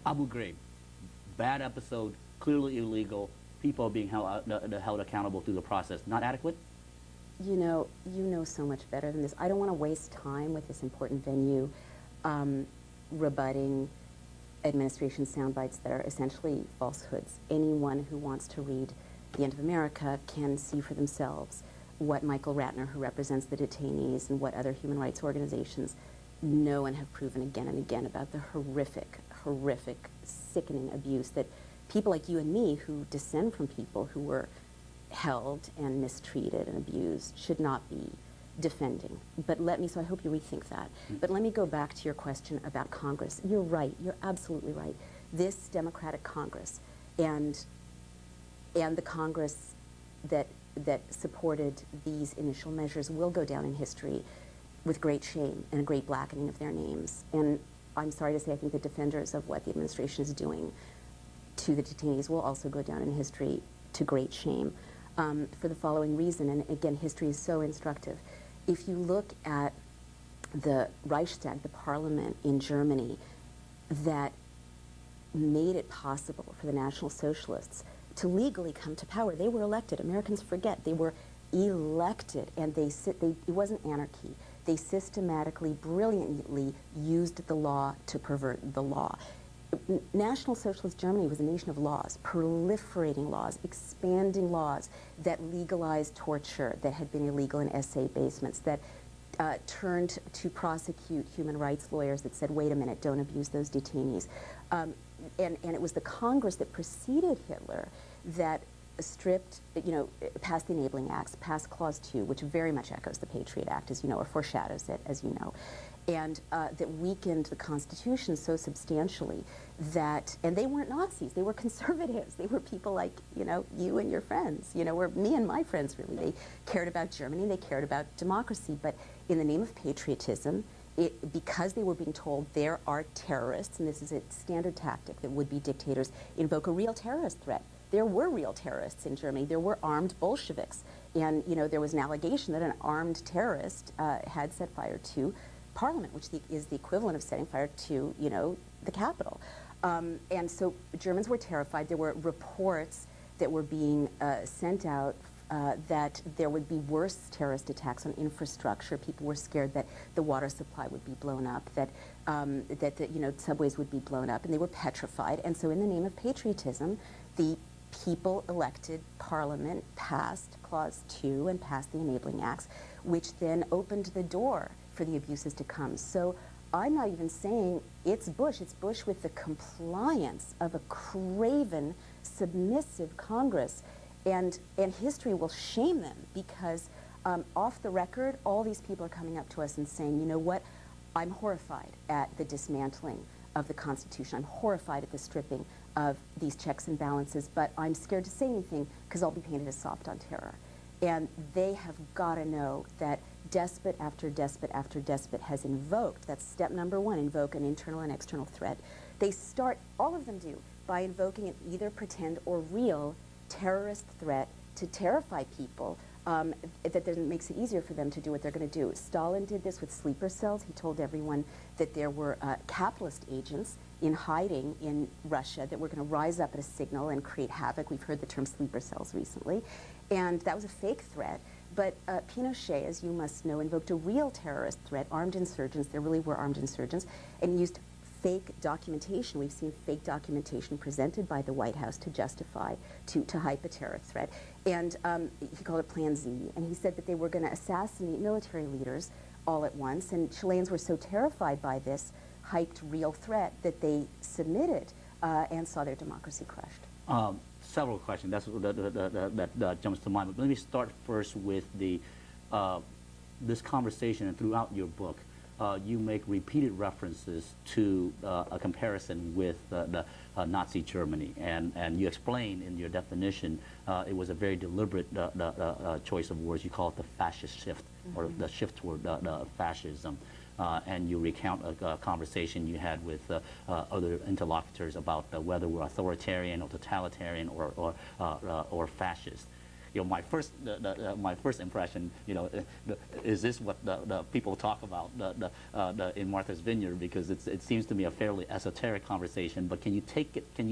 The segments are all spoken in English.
Abu Ghraib, bad episode, clearly illegal. People are being held accountable through the process. Not adequate? You know so much better than this. I don't want to waste time with this important venue rebutting administration sound bites that are essentially falsehoods. Anyone who wants to read The End of America can see for themselves what Michael Ratner, who represents the detainees, and what other human rights organizations know and have proven again and again about the horrific, sickening abuse that people like you and me, who descend from people who were held and mistreated and abused, should not be defending. But so I hope you rethink that. But let me go back to your question about Congress. You're right, you're absolutely right. This Democratic Congress and the Congress that supported these initial measures will go down in history with great shame and a great blackening of their names. And I'm sorry to say, I think the defenders of what the administration is doing to the detainees will also go down in history to great shame, for the following reason. And again, history is so instructive. If you look at the Reichstag, the parliament in Germany, that made it possible for the National Socialists to legally come to power. They were elected. Americans forget. They were elected, and it wasn't anarchy. They systematically, brilliantly used the law to pervert the law. National Socialist Germany was a nation of laws, proliferating laws, expanding laws that legalized torture that had been illegal in SA basements, that turned to prosecute human rights lawyers that said, wait a minute, don't abuse those detainees. And it was the Congress that preceded Hitler that passed the Enabling Acts, passed Clause 2, which very much echoes the Patriot Act, as you know, or foreshadows it, as you know, and that weakened the Constitution so substantially that, and they weren't Nazis, they were conservatives. They were people like, you and your friends, or me and my friends, really. They cared about Germany, they cared about democracy, but in the name of patriotism, because they were being told there are terrorists, and this is a standard tactic that would-be dictators invoke a real terrorist threat. There were real terrorists in Germany. There were armed Bolsheviks. And, there was an allegation that an armed terrorist had set fire to Parliament, which is the equivalent of setting fire to, the Capitol. And so Germans were terrified. There were reports that were being sent out that there would be worse terrorist attacks on infrastructure. People were scared that the water supply would be blown up, that subways would be blown up, and they were petrified. And so in the name of patriotism, the people elected Parliament passed Clause 2 and passed the Enabling Acts, which then opened the door for the abuses to come. So I'm not even saying it's Bush with the compliance of a craven, submissive Congress. And history will shame them, because off the record, all these people are coming up to us and saying, you know what, I'm horrified at the dismantling of the Constitution. I'm horrified at the stripping of these checks and balances, but I'm scared to say anything because I'll be painted as soft on terror. And they have got to know that despot after despot after despot has invoked, that's step number one, invoke an internal and external threat. They start, all of them do, by invoking an either pretend or real terrorist threat to terrify people, that then makes it easier for them to do what they're going to do. Stalin did this with sleeper cells. He told everyone that there were capitalist agents in hiding in Russia that were going to rise up at a signal and create havoc. We've heard the term sleeper cells recently. And that was a fake threat. But Pinochet, as you must know, invoked a real terrorist threat, armed insurgents. There really were armed insurgents, and used fake documentation. We've seen fake documentation presented by the White House to justify, to hype a terror threat. And he called it Plan Z. And he said that they were going to assassinate military leaders all at once. And Chileans were so terrified by this hyped real threat that they submitted and saw their democracy crushed. Several questions. That's that jumps to mind. But let me start first with the this conversation, and throughout your book, you make repeated references to a comparison with the Nazi Germany, and you explain in your definition it was a very deliberate choice of words. You call it the fascist shift, or the shift toward fascism. And you recount a conversation you had with other interlocutors about whether we're authoritarian or totalitarian or fascist. my first my first impression, is this what the people talk about in Martha's Vineyard? Because it seems to me a fairly esoteric conversation. But can you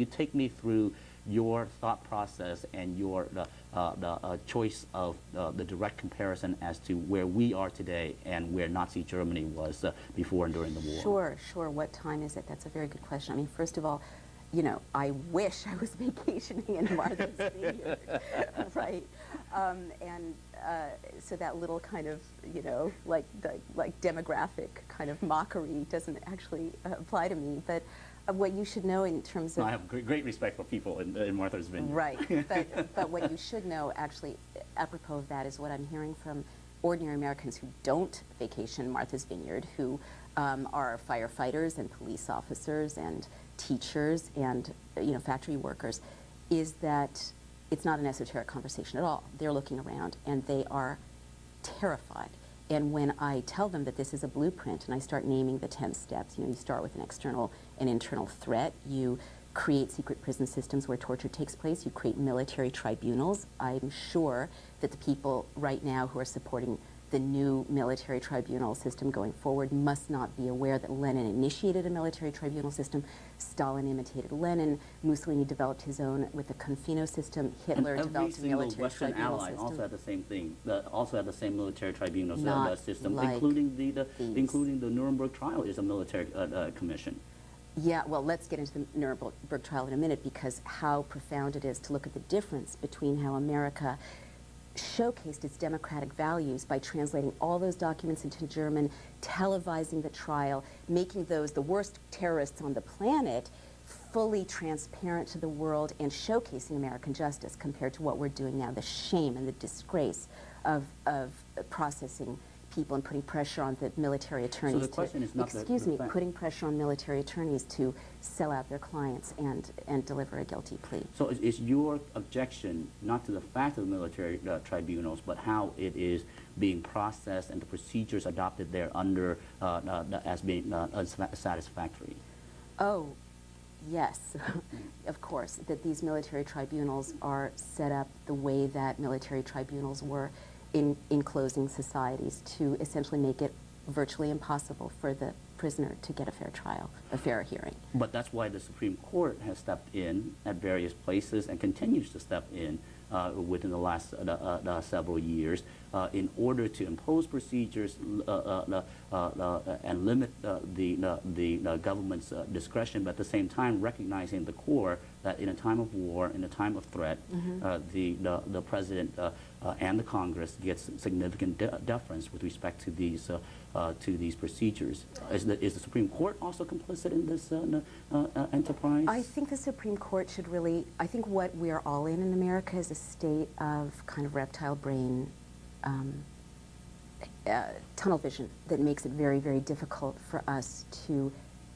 take me through your thought process and your choice of the direct comparison as to where we are today and where Nazi Germany was before and during the war? Sure. What time is it? That's a very good question. I mean, first of all, I wish I was vacationing in Martha's Vineyard, right? So that little kind of, like demographic kind of mockery doesn't actually apply to me. But what you should know in terms of... I have great respect for people in Martha's Vineyard. Right, but what you should know, actually, apropos of that, is what I'm hearing from ordinary Americans who don't vacation Martha's Vineyard, who are firefighters and police officers and teachers and factory workers, is that it's not an esoteric conversation at all. They're looking around and they are terrified. And when I tell them that this is a blueprint and I start naming the 10 steps, you start with an external and internal threat, you create secret prison systems where torture takes place, you create military tribunals. I'm sure that the people right now who are supporting the new military tribunal system going forward must not be aware that Lenin initiated a military tribunal system, Stalin imitated Lenin, Mussolini developed his own with the Confino system, Hitler developed a military Western tribunal ally system. also had the same thing, also had the same military tribunal system, like including the Nuremberg trial is a military commission. Yeah, well, let's get into the Nuremberg trial in a minute, because how profound it is to look at the difference between how America showcased its democratic values by translating all those documents into German, televising the trial, making those the worst terrorists on the planet fully transparent to the world, and showcasing American justice compared to what we're doing now, the shame and the disgrace of processing people and putting pressure on the military attorneys. So the question is not putting pressure on military attorneys to sell out their clients and deliver a guilty plea. So is your objection not to the fact of the military tribunals, but how it is being processed and the procedures adopted there under as being unsatisfactory? Oh, yes, of course, that these military tribunals are set up the way that military tribunals were in enclosing societies, to essentially make it virtually impossible for the prisoner to get a fair trial, a fair hearing. But that's why the Supreme Court has stepped in at various places and continues to step in within the last several years in order to impose procedures and limit the government's discretion, but at the same time recognizing the core that in a time of war, in a time of threat, the president and the Congress gets significant deference with respect to these procedures. Is the Supreme Court also complicit in this enterprise? I think the Supreme Court should really, I think what we're all in America is a state of kind of reptile brain tunnel vision that makes it very, very difficult for us to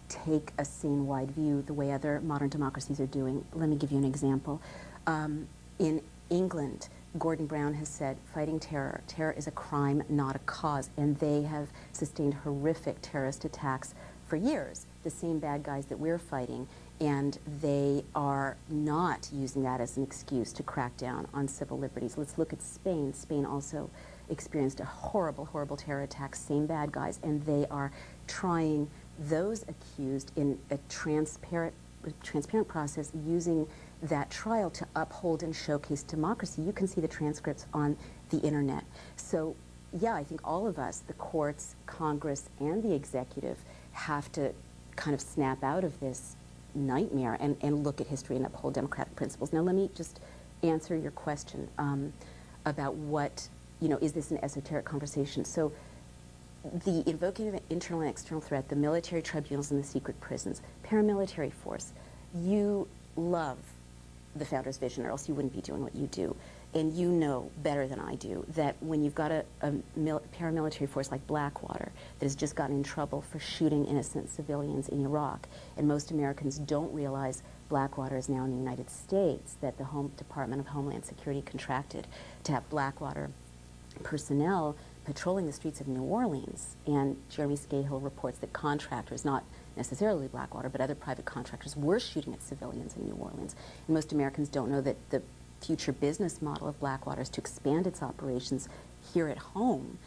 take a scene-wide view the way other modern democracies are doing. Let me give you an example. In England, Gordon Brown has said, fighting terror, terror is a crime, not a cause, and they have sustained horrific terrorist attacks for years, the same bad guys that we're fighting, and they are not using that as an excuse to crack down on civil liberties. Let's look at Spain. Spain also experienced a horrible, horrible terror attack, same bad guys, and they are trying those accused in a transparent process, using that trial to uphold and showcase democracy. You can see the transcripts on the internet. So yeah, I think all of us, the courts, Congress, and the executive, have to kind of snap out of this nightmare and look at history and uphold democratic principles. Now let me just answer your question about what, is this an esoteric conversation? So the invoking of an internal and external threat, the military tribunals and the secret prisons, paramilitary force, you love the founder's vision, or else you wouldn't be doing what you do. And you know better than I do that when you've got a paramilitary force like Blackwater that has just gotten in trouble for shooting innocent civilians in Iraq, and most Americans don't realize Blackwater is now in the United States, that the Department of Homeland Security contracted to have Blackwater personnel patrolling the streets of New Orleans. And Jeremy Scahill reports that contractors, not necessarily Blackwater, but other private contractors, were shooting at civilians in New Orleans. And most Americans don't know that the future business model of Blackwater's to expand its operations here at home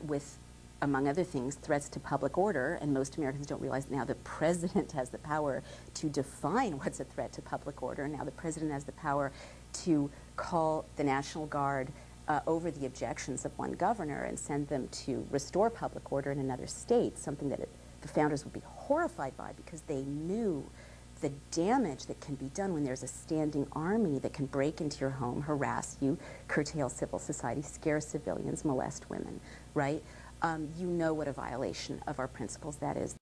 with, among other things, threats to public order. And most Americans don't realize now the president has the power to define what's a threat to public order. Now the president has the power to call the National Guard over the objections of one governor and send them to restore public order in another state, something that the founders would be horrified by, because they knew the damage that can be done when there's a standing army that can break into your home, harass you, curtail civil society, scare civilians, molest women, right? You know what a violation of our principles that is.